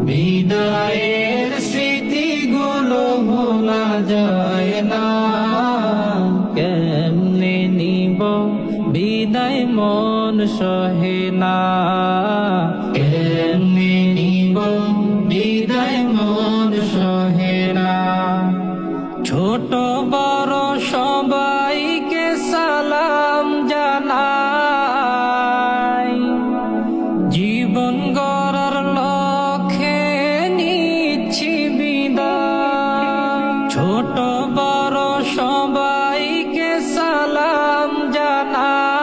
বিদায়ের স্মৃতিগুলো ভোলা যায় না, কেমনে নিব বিদায় মন সহে না, কেমনে নিব বিদায় মন সহে না। ছোট বড় সবাইকে সালাম জানাই, জীবন গড়ার লক্ষ্যে নিচ্ছি বিদায়। ছোট বড় সবাইকে সালাম জানাই,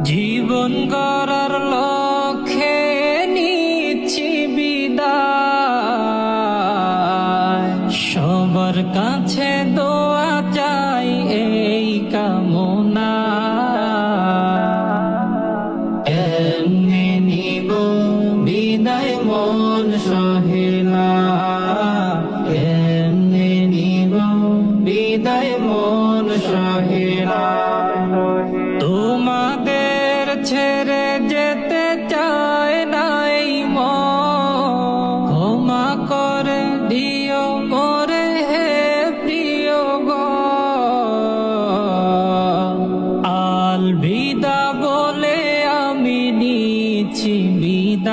জীবন গড়ার লক্ষ্যে নিচ্ছি বিদায়। সবার কাছে দোয়া চাই এই কামনা, কেমনে নিব বিদায় মন সহে না, কেমনে নিব বিদায় মন সহে না। তোমাদের ছেড়ে যেতে চায় নাই মন, ক্ষমা করে দিও মোরে হে প্রিয় গো। আল বিদা বলে আমি নিচ্ছি বিদায়,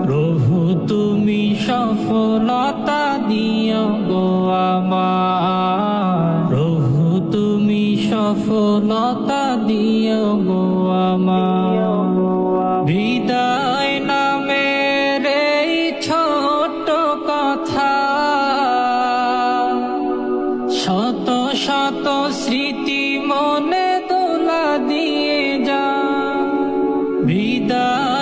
প্রভু তুমি সফলতা দিও গো আমার, প্রভু তুমি সফলতা দিও গো আমার। বিদায় নামের এই ছোট কথা, শত শত স্মৃতি মনে দোলা দিয়ে যা। বিদায়